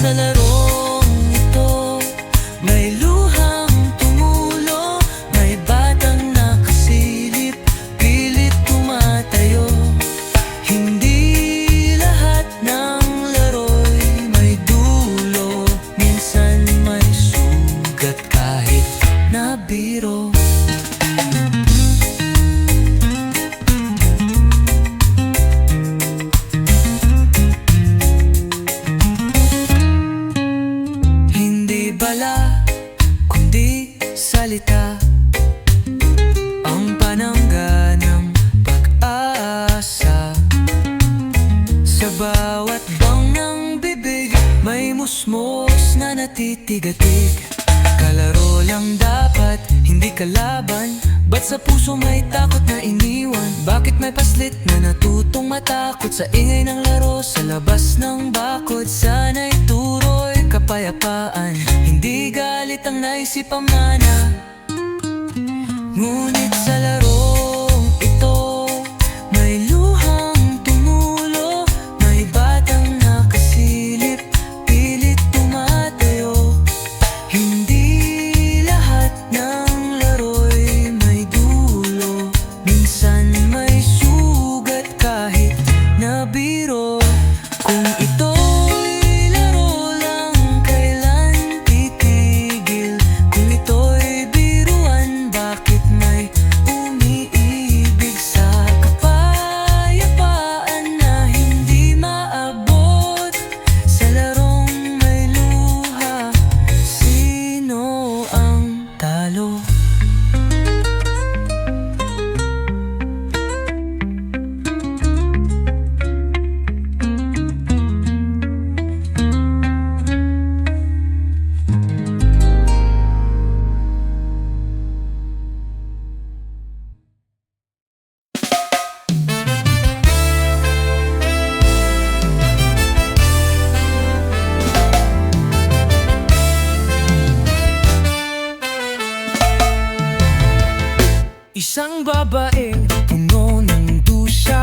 sa larong ito, may luhang tumulo, may batang nakasilip, pilit tumatayo. Hindi lahat ng laro'y may dulo, minsan may sugat kahit na biro. Kundi salita ang panangga ng pag-asa. Sa bawat bang ng bibig may musmos na natitigatig. Kalaro lang dapat, hindi kalaban. Ba't sa puso may takot na iniwan? Bakit may paslit na natutong matakot sa ingay ng laro? Sa labas ng bakod, sana'y turo'y kapayapaan. Hindi galit ang naisip ang mana. Ngunit sa larong ito, may luhang tumulo, may batang nakasilip, pilit tumatayo. Hindi lahat ng laro'y may dulo, minsan may sugat kahit na biro. Kung ito'y laro lang, kailan titigil? Kung ito'y biruan, bakit may umiibig sa kapayapaan na hindi maabot? Sa larong may luha, sino ang talo? Isang babaeng puno ng dusya,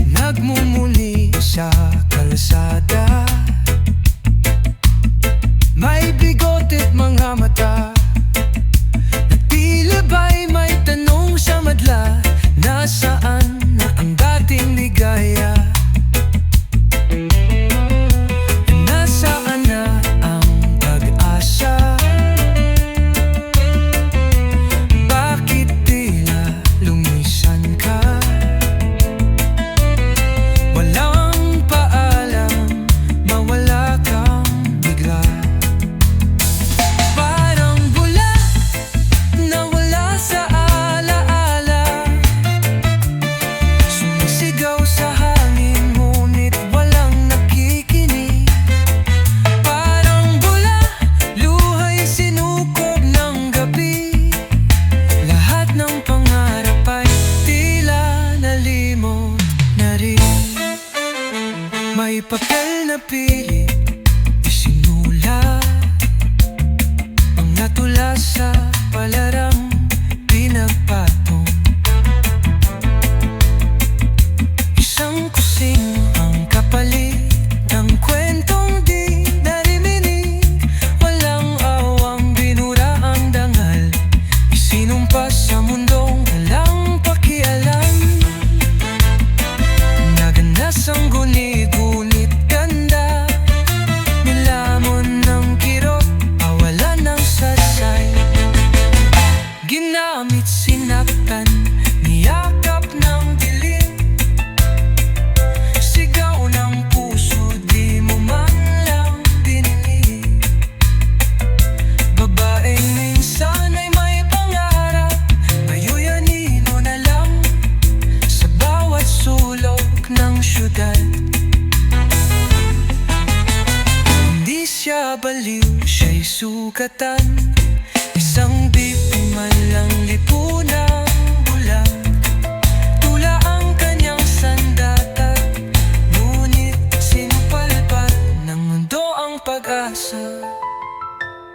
nagmumuli sa kalsada. May bigote't mga mata, at tila ba'y may tanong sa madla. Nasaan na ang dating ligaya? Nasaan na ang pag-asa? May papel na pilit isinulat, ang natula sa palarang pinagpatong. Isang kusing ang kapalit ng kwentong di naririnig. Walang awang binura ang dangal, isinumpas sa mundong walang pakialam. Naganas ang guni-gunit ganda, nilamon ng kirot, awalan ng sadsay. Ginamit, sinaktan, niyakap ng dilim, sigaw ng puso, di mo man lang dinilig. Babaeng minsan ay may pangarap, bayuyanino na lang sa bawat sulok ng syudad. Hindi siya baliw, siya'y sugatan, isang biktima lang lipunang bulag. Tula ang kanyang sandata, ngunit sinupalpal ng mundo ang pag-asa.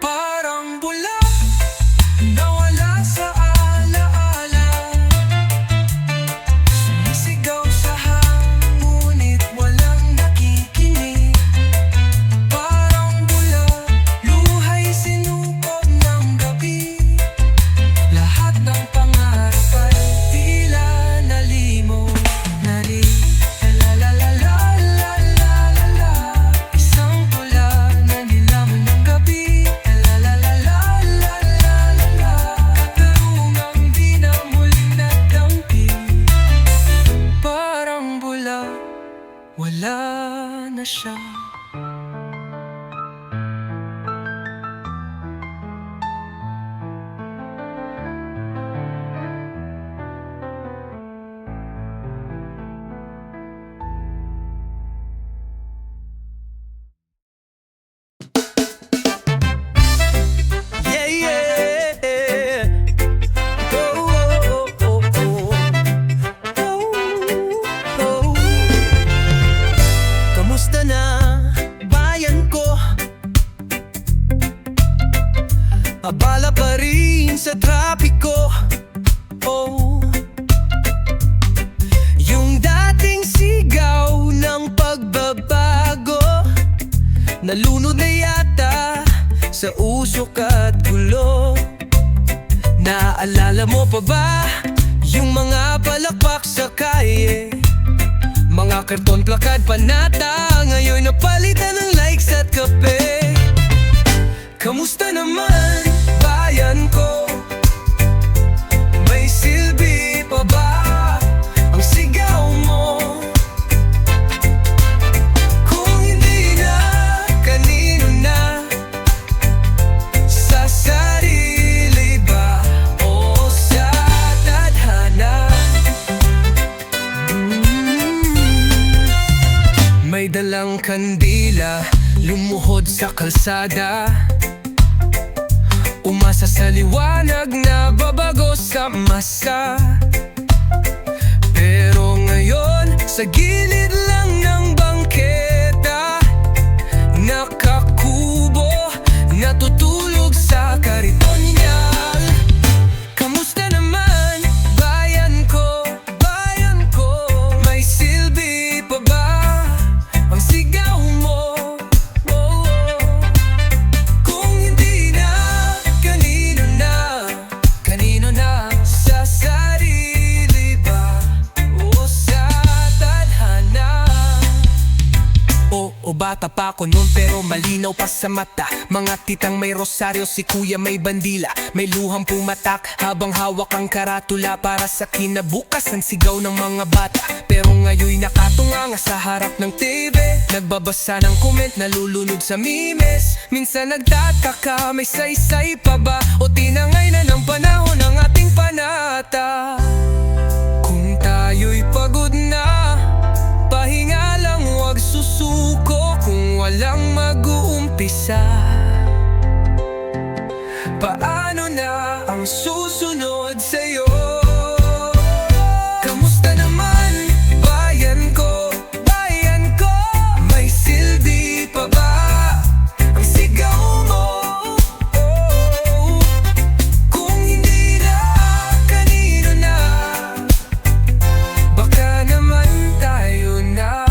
Parang bula, nawala sa alaala, sumisigaw sa hangin, ngunit walang nakita. na siya. Abala pa rin sa trapiko, oh. Yung dating sigaw ng pagbabago nalunod na yata sa usok at gulo. Naaalala mo pa ba yung mga palakpak sa kalye? Mga karton, plakad, panata, ngayon napalitan ng likes at kape. Kamusta naman, bayan ko? May silbi pa ba ang sigaw mo? Kung hindi na, kanino na? Sa sarili ba o sa tadhana? May dalang kandila, lumuhod sa kalsada, umasa sa liwanag na babago sa masa. Pero ngayon, sa gilid lang ng bangketa, nakakubo, natutulog sa kariton niya. Kamusta naman, bayan ko? Bayan ko, may silbi pa ba ang sigaw mo? O bata pa ako noon pero malinaw pa sa mata. Mga titang may rosaryo, si kuya may bandila, may luhang pumatak habang hawak ang karatula para sa kinabukas ang sigaw ng mga bata. Pero ngayon nakatunganga sa harap ng TV, nagbabasa ng comment, nalulunod sa memes. Minsan nagtataka, may saysay pa ba o tinangay na ng panahon ng ating panata? Kung tayo'y pagod na, pahinga lang, huwag susuko kung walang mag-uumpisa. Paano na ang susunod sa'yo? Kamusta naman, bayan ko? Bayan ko, may silbi pa ba ang sigaw mo? Kung hindi na, kanino na? Baka naman tayo na.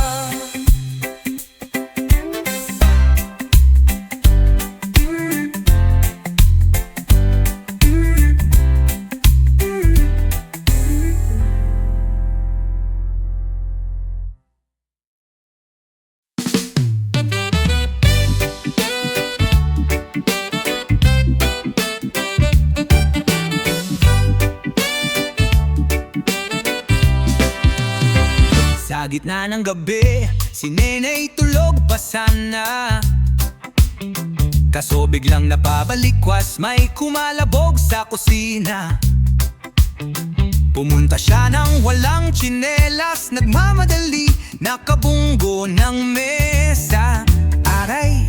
Sa gitna ng gabi, si Nenay tulog pa sana, kaso biglang napabalikwas, may kumalabog sa kusina. Pumunta siya ng walang tsinelas, nagmamadali, nakabunggo ng mesa. Aray,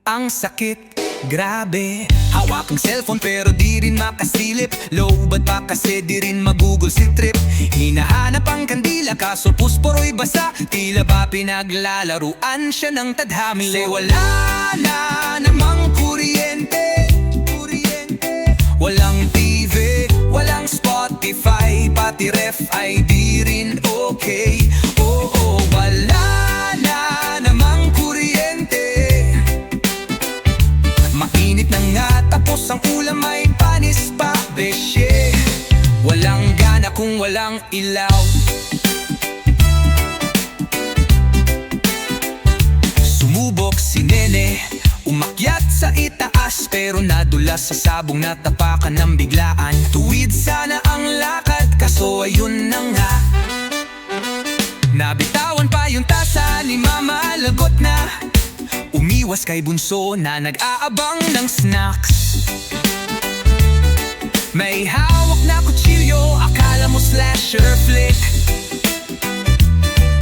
ang sakit, grabe. Hawak ang cellphone pero di rin makasilip, lowbad pa kasi di rin magugol si trip. Hinahanap ang kandila kaso pusporo'y basa, tila ba pinaglalaruan siya ng tadhamili. Wala na namang kuryente, walang TV, walang Spotify, pati ref ay di rin okay. Oo, wala na namang kuryente. Mainit na nga tapos ang ulam ay panis pa, besye. Walang gana kung walang ilaw. Sumubok si Nene, umakyat sa itaas pero nadulas sa sabong natapakan ng biglaan. Tuwid sana ang lakad kaso ayun na nga, Nabitawan pa yung tasa ni mama, lagot na. Umiwas kay bunso na nag-aabang ng snacks. May hawak na kutsilyo, akala mo slasher flick.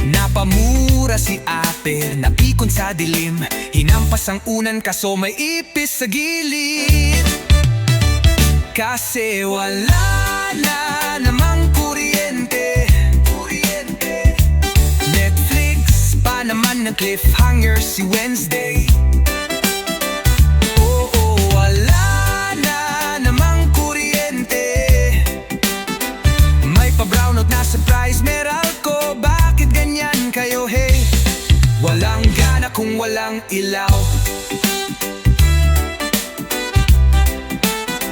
Napamura si ate, napikon sa dilim. Hinampas ang unan kaso may ipis sa gilid. Kasi wala na namang kuryente. Netflix pa naman ng cliffhanger si Wednesday. Oo, wala na namang kuryente. May pa-brownout na surprise Meralco. Bakit ganyan kayo, hey? Walang gana kung walang ilaw.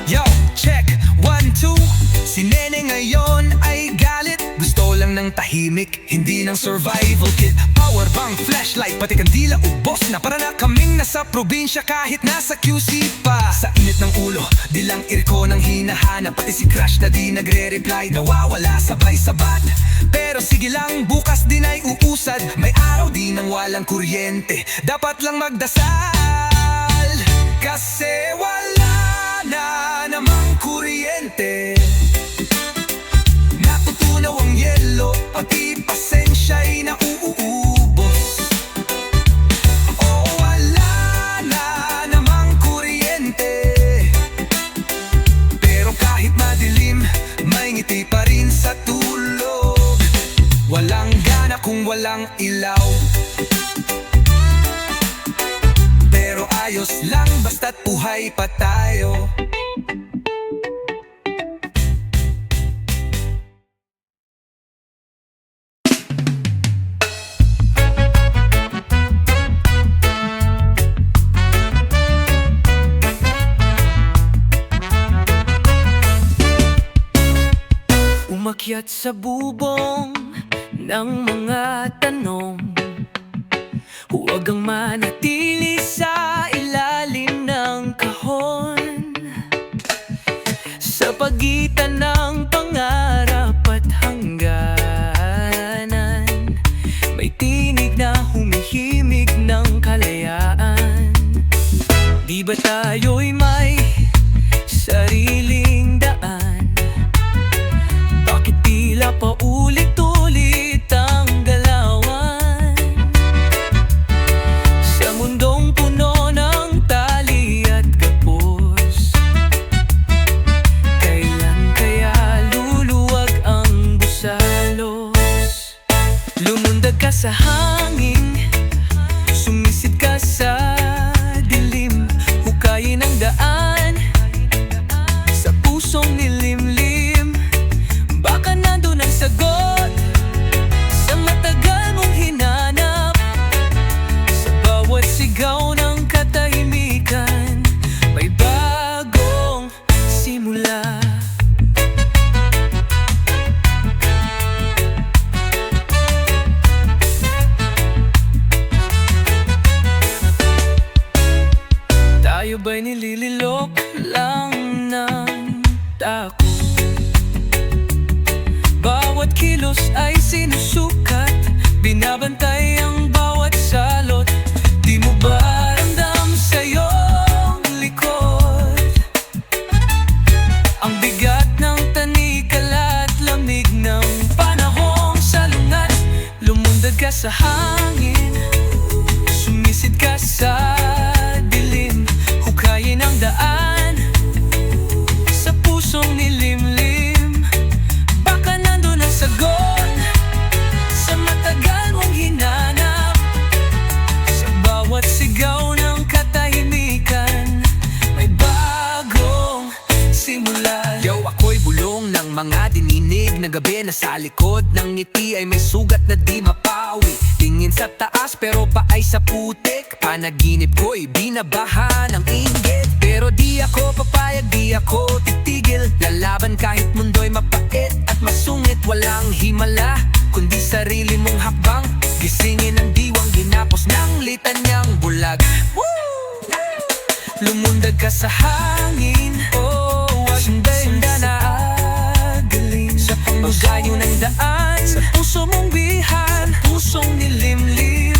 Yo, check, 1, 2. Si Nene ngayon ay galit. Gusto lang ng tahimik, hindi ng survival kit. Power bank, flashlight, pati kandila ubos na. Para na kaming nasa probinsya kahit nasa QC pa. Sa init ng ulo, di lang irko ng hinahanap. Pati si Crush na di nagre-reply, nawawala sabay sabat. Pero sige lang, bukas din ay uusad. May araw din ng walang kuryente. Dapat lang magdasal, kasi wala na namang kuryente. Natutunaw ang yelo, pati pasensya'y nauubos. Oh, wala na namang kuryente. Pero kahit madilim, may ngiti pa rin sa tulog. Walang gana kung walang ilaw. Pero ayos lang basta't buhay pa tayo. Umakyat sa bubong ng mga tanong. Huwag kang manatili sa ilalim ng kahon. Sa pagitan ng pangarap at hangganan, may tinig na humihimig ng kalayaan. Di ba tayo'y may sariling daan? Bakit tila paulit-ulit ang galawan? Sa mundong puno ng tali at kapos, kailan kaya luluwag ang busalos? Lumundag ka sa hangin, sumisid ka sa dilim. Hukayin ang daan sa pusong nilimlim. Baka nandun ang sagot sa matagal mong hinanap. Sa bawat sigaw ng katahimikan, may bagong simula. Tayo ba'y nilililok lang ng takot? Bawat kilos ay sinusukat, binabantay ang bawat salot. Di mo ba ramdam sa iyong likod ang bigat ng tanikala at lamig ng panahong salungat? Lumundag ka sa hangin, sumisid ka sa dilim. Hukayin ang daan sa pusong nilimlim. Baka nandun ang sagot sa matagal mong hinanap. Sa bawat sigaw ng katahimikan, may bagong simula. Yo, ako'y bulong ng mga dininig na gabi na sa likod ng ngiti ay may sugat na di mapawi. Tingin sa taas pero paay sa putik. Panaginip ko'y binabaha ng inggit. Pero di ako papayag, di ako titigil. Lalaban kahit mundo'y mapait at masungit. Walang himala, kundi sarili mong hakbang. Gisingin ang diwang ginapos ng litanyang bulag. Lumundag ka sa hangin, oh, wag sundan na agaling. Sa pangbugayo ng daan, sa puso mong bihan, pusong nilimlim